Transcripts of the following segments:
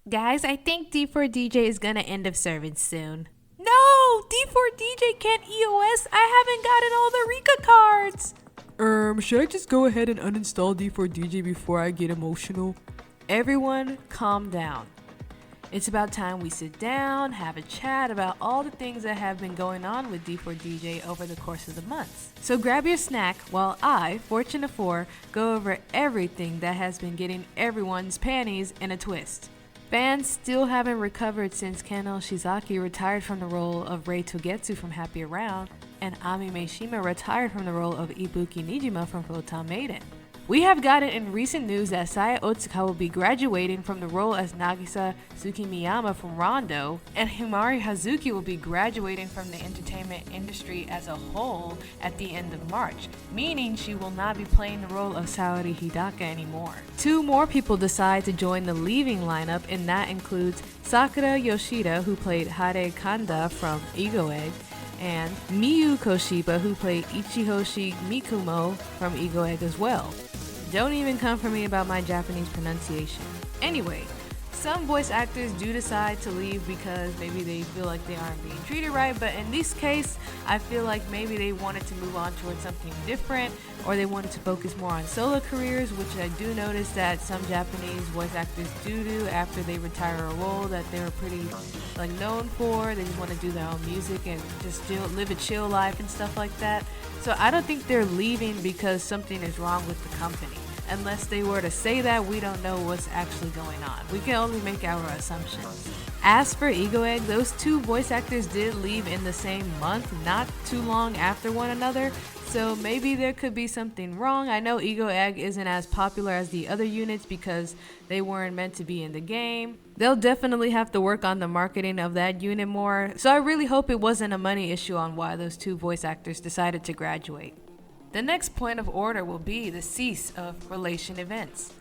Guys, I think D4DJ is gonna end of service soon. No! D4DJ can't EOS! I haven't gotten all the Rika cards! Should I just go ahead and uninstall D4DJ before I get emotional? Everyone, calm down. It's about time we sit down, have a chat about all the things that have been going on with D4DJ over the course of the months. So grab your snack while I, Fortune of 4, go over everything that has been getting everyone's panties in a twist. Fans still haven't recovered since Kano Shizaki retired from the role of Rei Togetsu from Happy Around, and Ami Meishima retired from the role of Ibuki Nijima from Photon Maiden. We have gotten in recent news that Saya Otsuka will be graduating from the role as Nagisa Tsukimiyama from Rondo, and Himari Hazuki will be graduating from the entertainment industry as a whole at the end of March, meaning she will not be playing the role of Saori Hidaka anymore. Two more people decide to join the leaving lineup, and that includes Sakura Yoshida, who played Hare Kanda from Ego Egg, and Miyu Koshiba, who played Ichihoshi Mikumo from Ego Egg as well. Don't even come for me about my Japanese pronunciation. Anyway, some voice actors do decide to leave because maybe they feel like they aren't being treated right, but in this case, I feel like maybe they wanted to move on towards something different, or they wanted to focus more on solo careers, which I do notice that some Japanese voice actors do after they retire a role that they were pretty known for. They just want to do their own music and just live a chill life and stuff like that. So I don't think they're leaving because something is wrong with the company. Unless they were to say that, we don't know what's actually going on. We can only make our assumptions. As for Ego Egg, those two voice actors did leave in the same month, not too long after one another, so maybe there could be something wrong. I know Ego Egg isn't as popular as the other units because they weren't meant to be in the game. They'll definitely have to work on the marketing of that unit more, so I really hope it wasn't a money issue on why those two voice actors decided to graduate. The next point of order will be the cease of relation events.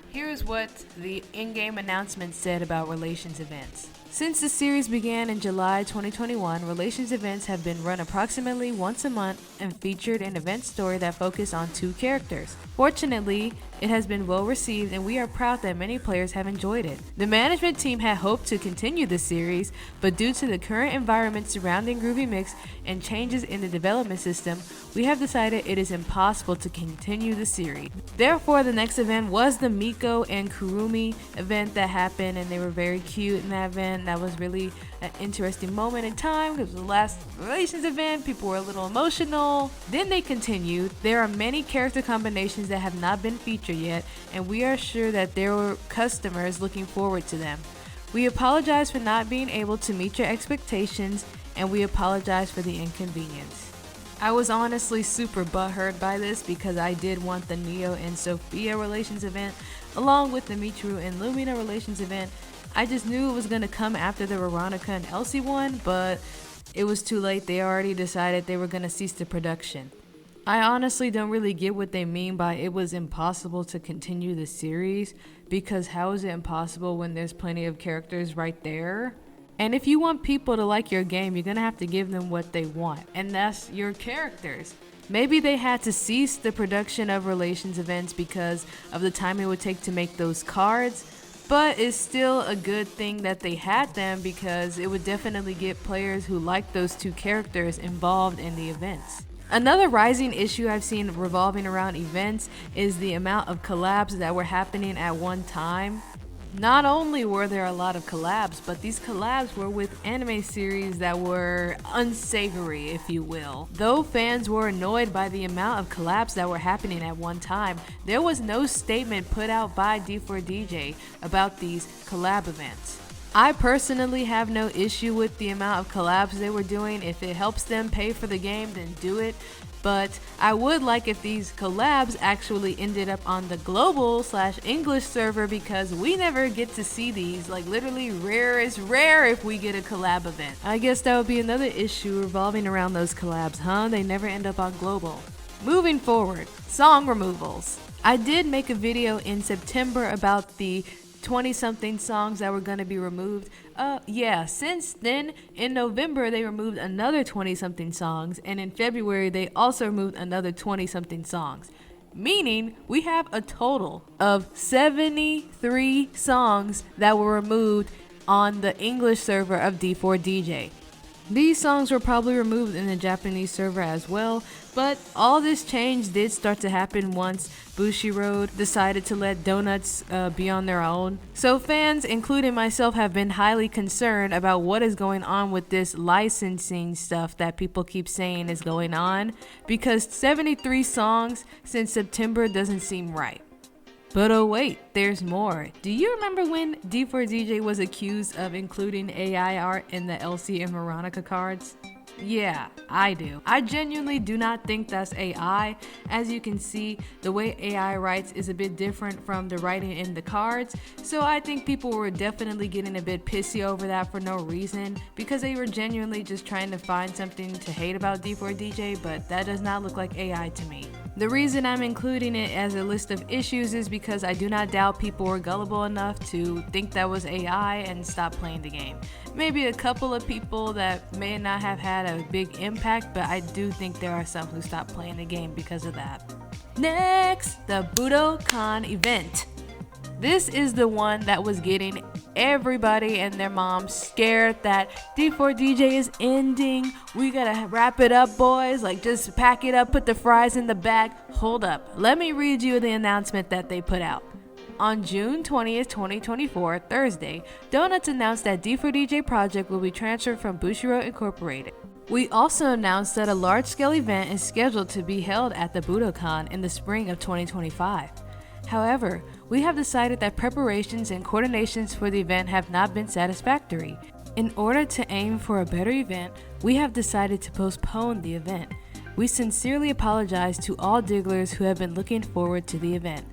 Here's what the in-game announcement said about relations events. Since the series began in July 2021, relations events have been run approximately once a month and featured an event story that focused on two characters. Fortunately, it has been well received and we are proud that many players have enjoyed it. The management team had hoped to continue the series, but due to the current environment surrounding Groovy Mix and changes in the development system, we have decided it is impossible to continue the series. Therefore, the next event was the Miko and Kurumi event that happened, and they were very cute in that event. That was really an interesting moment in time because it was the last relations event. People were a little emotional. Then they continued. There are many character combinations that have not been featured yet, and we are sure that there were customers looking forward to them. We apologize for not being able to meet your expectations, and we apologize for the inconvenience. I was honestly super butthurt by this because I did want the Neo and Sophia relations event along with the Michiru and Lumina relations event. I just knew it was going to come after the Veronica and Elsie one, but it was too late. They already decided they were going to cease the production. I honestly don't really get what they mean by it was impossible to continue the series, because how is it impossible when there's plenty of characters right there? And if you want people to like your game, you're going to have to give them what they want, and that's your characters. Maybe they had to cease the production of relations events because of the time it would take to make those cards, but it's still a good thing that they had them because it would definitely get players who like those two characters involved in the events. Another rising issue I've seen revolving around events is the amount of collabs that were happening at one time. Not only were there a lot of collabs, but these collabs were with anime series that were unsavory, if you will. Though fans were annoyed by the amount of collabs that were happening at one time, there was no statement put out by D4DJ about these collab events. I personally have no issue with the amount of collabs they were doing. If it helps them pay for the game, then do it. But I would like if these collabs actually ended up on the global/English server, because we never get to see these. Like, literally rare is rare if we get a collab event. I guess that would be another issue revolving around those collabs, huh? They never end up on global. Moving forward, song removals. I did make a video in September about the 20-something songs that were going to be removed. Since then, in November, they removed another 20-something songs, and in February, they also removed another 20-something songs. meaning we have a total of 73 songs that were removed on the English server of D4DJ. These songs were probably removed in the Japanese server as well, but all this change did start to happen once Bushiroad decided to let donuts be on their own. So fans, including myself, have been highly concerned about what is going on with this licensing stuff that people keep saying is going on, because 73 songs since September doesn't seem right. But oh wait, there's more. Do you remember when D4DJ was accused of including AI art in the Elsie and Veronica cards? Yeah, I do. I genuinely do not think that's AI. As you can see, the way AI writes is a bit different from the writing in the cards, so I think people were definitely getting a bit pissy over that for no reason, because they were genuinely just trying to find something to hate about D4DJ, but that does not look like AI to me. The reason I'm including it as a list of issues is because I do not doubt people were gullible enough to think that was AI and stop playing the game. Maybe a couple of people that may not have had a big impact, but I do think there are some who stopped playing the game because of that. Next, the Budokan event. This is the one that was getting everybody and their moms scared that D4DJ is ending. We gotta wrap it up, boys. Like, just pack it up, put the fries in the bag. Hold up. Let me read you the announcement that they put out. On June 20th, 2024, Thursday, Donuts announced that D4DJ project will be transferred from Bushiroad Incorporated. We also announced that a large-scale event is scheduled to be held at the Budokan in the spring of 2025. However, we have decided that preparations and coordinations for the event have not been satisfactory. In order to aim for a better event, we have decided to postpone the event. We sincerely apologize to all Digglers who have been looking forward to the event.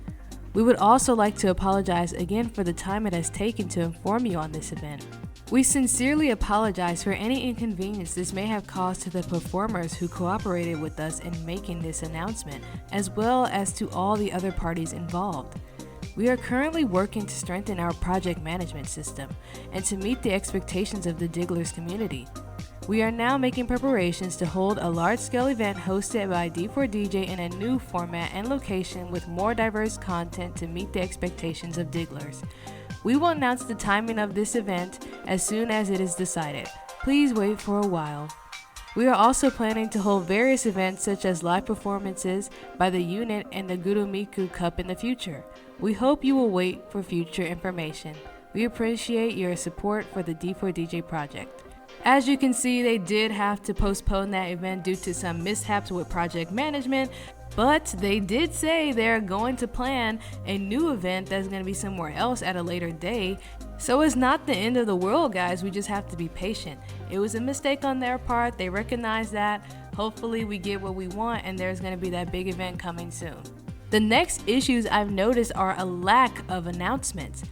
We would also like to apologize again for the time it has taken to inform you on this event. We sincerely apologize for any inconvenience this may have caused to the performers who cooperated with us in making this announcement, as well as to all the other parties involved. We are currently working to strengthen our project management system and to meet the expectations of the Digglers community. We are now making preparations to hold a large-scale event hosted by D4DJ in a new format and location with more diverse content to meet the expectations of Digglers. We will announce the timing of this event as soon as it is decided. Please wait for a while. We are also planning to hold various events such as live performances by the unit and the Gurumiku Cup in the future. We hope you will wait for future information. We appreciate your support for the D4DJ project. As you can see, they did have to postpone that event due to some mishaps with project management, but they did say they're going to plan a new event that's going to be somewhere else at a later day. So it's not the end of the world, guys. We just have to be patient. It was a mistake on their part. They recognize that. Hopefully we get what we want and there's going to be that big event coming soon. The next issues I've noticed are a lack of announcements.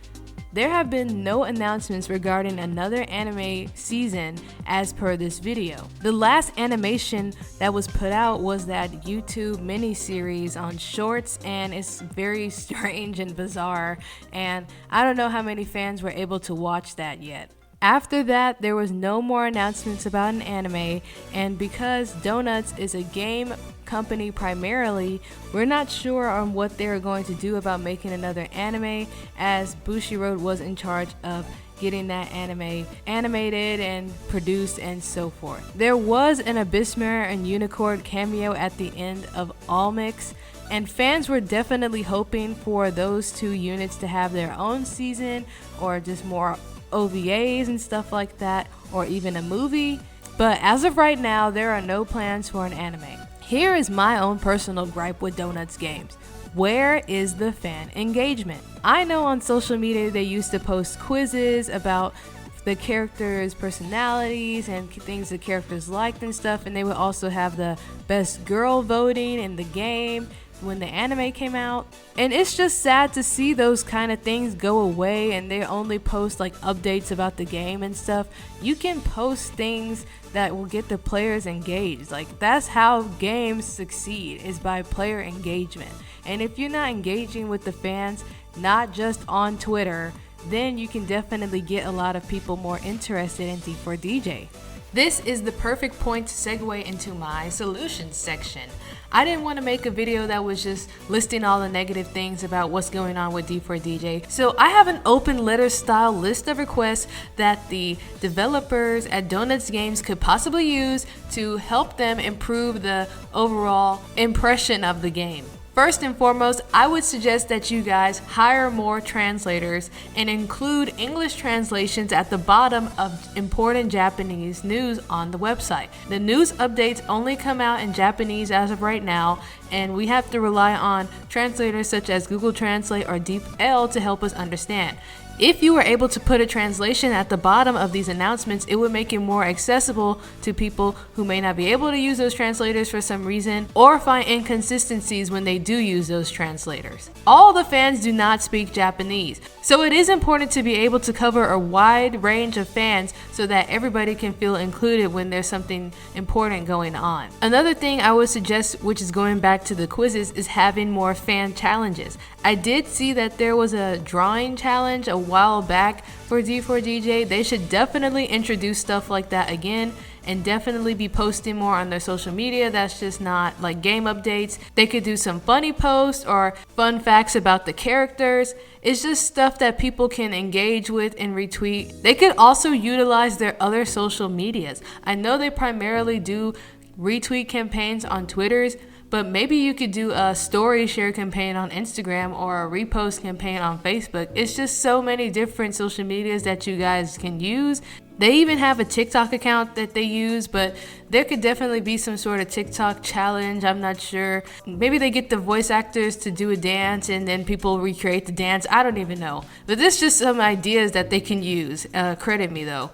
There have been no announcements regarding another anime season as per this video. The last animation that was put out was that YouTube miniseries on Shorts, and it's very strange and bizarre, and I don't know how many fans were able to watch that yet. After that, there was no more announcements about an anime, and because Donuts is a game company primarily, we're not sure on what they're going to do about making another anime, as Bushiroad was in charge of getting that anime animated and produced and so forth. There was an Abyssmare and Unicorn cameo at the end of Allmix, and fans were definitely hoping for those two units to have their own season or just more OVAs and stuff like that, or even a movie. But as of right now, there are no plans for an anime. Here is my own personal gripe with Donuts games. Where is the fan engagement? I know on social media they used to post quizzes about the characters' personalities and things the characters liked and stuff, and they would also have the best girl voting in the game when the anime came out. And it's just sad to see those kind of things go away and they only post like updates about the game and stuff. You can post things that will get the players engaged. Like, that's how games succeed, is by player engagement. And if you're not engaging with the fans, not just on Twitter, then you can definitely get a lot of people more interested in D4DJ. This is the perfect point to segue into my solutions section. I didn't want to make a video that was just listing all the negative things about what's going on with D4DJ. So I have an open letter style list of requests that the developers at Donuts Games could possibly use to help them improve the overall impression of the game. First and foremost, I would suggest that you guys hire more translators and include English translations at the bottom of important Japanese news on the website. The news updates only come out in Japanese as of right now, and we have to rely on translators such as Google Translate or DeepL to help us understand. If you were able to put a translation at the bottom of these announcements, it would make it more accessible to people who may not be able to use those translators for some reason or find inconsistencies when they do use those translators. All the fans do not speak Japanese, so it is important to be able to cover a wide range of fans so that everybody can feel included when there's something important going on. Another thing I would suggest, which is going back to the quizzes, is having more fan challenges. I did see that there was a drawing challenge a while back for D4DJ. They should definitely introduce stuff like that again and definitely be posting more on their social media. That's just not like game updates. They could do some funny posts or fun facts about the characters. It's just stuff that people can engage with and retweet. They could also utilize their other social medias. I know they primarily do retweet campaigns on Twitters, but maybe you could do a story share campaign on Instagram or a repost campaign on Facebook. It's just so many different social medias that you guys can use. They even have a TikTok account that they use, but there could definitely be some sort of TikTok challenge. I'm not sure. Maybe they get the voice actors to do a dance and then people recreate the dance. I don't even know. But this is just some ideas that they can use. Credit me though.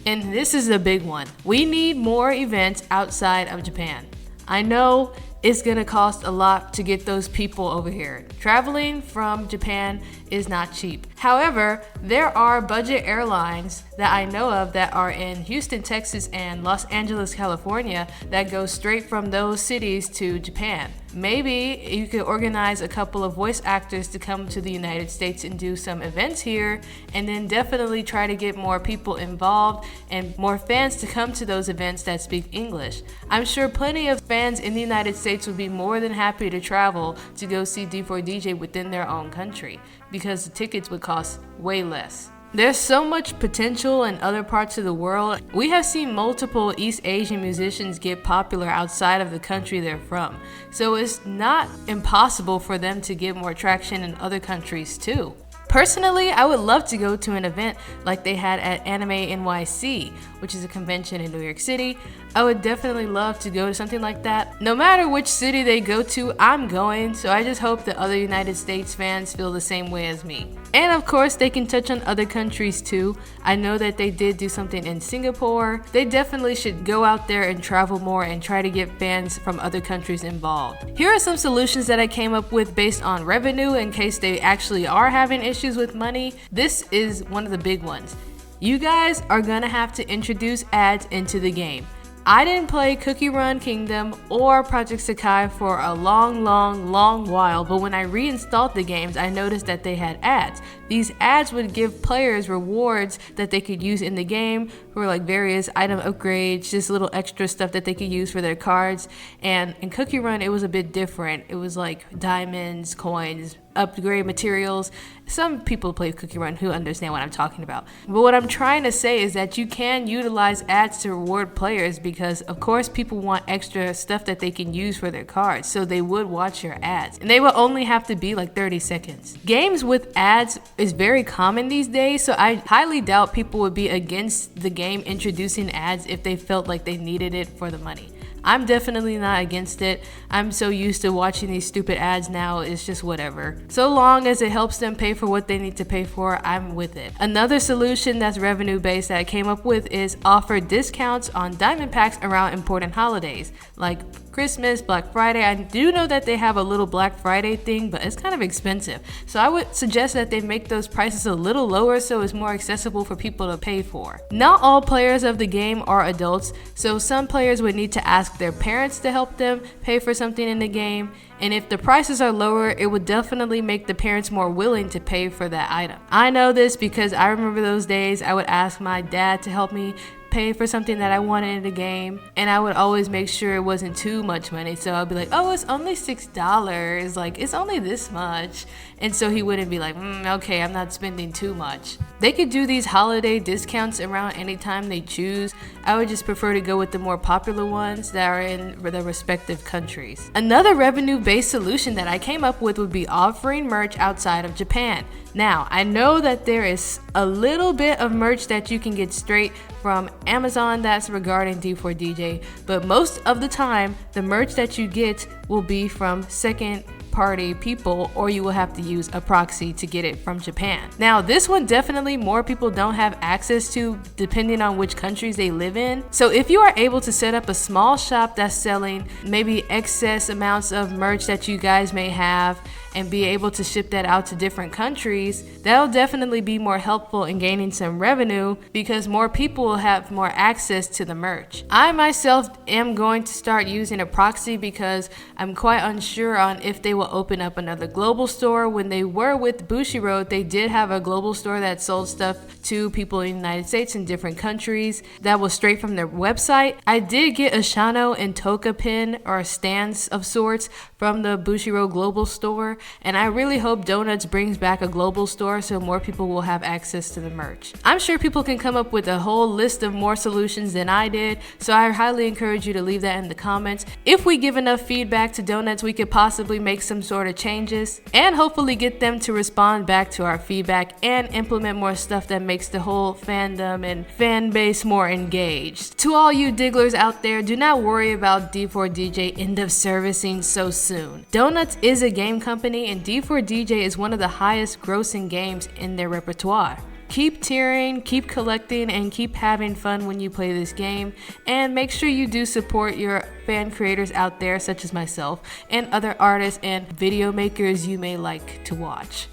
And this is a big one. We need more events outside of Japan. I know it's gonna cost a lot to get those people over here. Traveling from Japan is not cheap. However, there are budget airlines that I know of that are in Houston, Texas and Los Angeles, California that go straight from those cities to Japan. Maybe you could organize a couple of voice actors to come to the United States and do some events here, and then definitely try to get more people involved and more fans to come to those events that speak English. I'm sure plenty of fans in the United States would be more than happy to travel to go see D4DJ within their own country because the tickets would cost way less. There's so much potential in other parts of the world. We have seen multiple East Asian musicians get popular outside of the country they're from. So it's not impossible for them to get more traction in other countries too. Personally, I would love to go to an event like they had at Anime NYC, which is a convention in New York City. I would definitely love to go to something like that. No matter which city they go to, I'm going, so I just hope that other United States fans feel the same way as me. And of course, they can touch on other countries too. I know that they did do something in Singapore. They definitely should go out there and travel more and try to get fans from other countries involved. Here are some solutions that I came up with based on revenue in case they actually are having issues with money. This is one of the big ones. You guys are gonna have to introduce ads into the game. I didn't play Cookie Run Kingdom or Project Sakai for a long while, but when I reinstalled the games, I noticed that they had ads. These ads would give players rewards that they could use in the game for like various item upgrades, just little extra stuff that they could use for their cards. And in Cookie Run, it was a bit different. It was like diamonds, coins, upgrade materials. Some people play Cookie Run who understand what I'm talking about. But what I'm trying to say is that you can utilize ads to reward players because of course people want extra stuff that they can use for their cards, so they would watch your ads. And they will only have to be like 30 seconds. Games with ads is very common these days, so I highly doubt people would be against the game introducing ads if they felt like they needed it for the money. I'm definitely not against it. I'm so used to watching these stupid ads now, it's just whatever. So long as it helps them pay for what they need to pay for, I'm with it. Another solution that's revenue based that I came up with is offer discounts on diamond packs around important holidays like Christmas, Black Friday. I do know that they have a little Black Friday thing, but it's kind of expensive. So I would suggest that they make those prices a little lower so it's more accessible for people to pay for. Not all players of the game are adults, so some players would need to ask their parents to help them pay for something in the game. And if the prices are lower, it would definitely make the parents more willing to pay for that item. I know this because I remember those days I would ask my dad to help me pay for something that I wanted in the game, and I would always make sure it wasn't too much money. So I'd be like, oh, it's only $6. Like, it's only this much. And so he wouldn't be like, okay, I'm not spending too much. They could do these holiday discounts around anytime they choose. I would just prefer to go with the more popular ones that are in the respective countries. Another revenue-based solution that I came up with would be offering merch outside of Japan. Now, I know that there is a little bit of merch that you can get straight from Amazon that's regarding D4DJ, but most of the time, the merch that you get will be from second party people, or you will have to use a proxy to get it from Japan. Now, this one definitely more people don't have access to depending on which countries they live in. So if you are able to set up a small shop that's selling maybe excess amounts of merch that you guys may have and be able to ship that out to different countries, that'll definitely be more helpful in gaining some revenue because more people will have more access to the merch. I myself am going to start using a proxy because I'm quite unsure on if they will open up another global store. When they were with Bushiroad, they did have a global store that sold stuff to people in the United States and different countries that was straight from their website. I did get a Shano and Toka pin or stands of sorts from the Bushiroad global store, and I really hope Donuts brings back a global store so more people will have access to the merch. I'm sure people can come up with a whole list of more solutions than I did, so I highly encourage you to leave that in the comments. If we give enough feedback to Donuts, we could possibly make some sort of changes and hopefully get them to respond back to our feedback and implement more stuff that makes the whole fandom and fan base more engaged. To all you digglers out there, do not worry about D4DJ end of servicing so soon. Donuts is a game company, and D4DJ is one of the highest grossing games in their repertoire. Keep tiering, keep collecting, and keep having fun when you play this game, and make sure you do support your fan creators out there such as myself and other artists and video makers you may like to watch.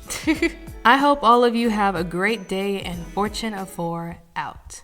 I hope all of you have a great day, and Fortune of 4 out.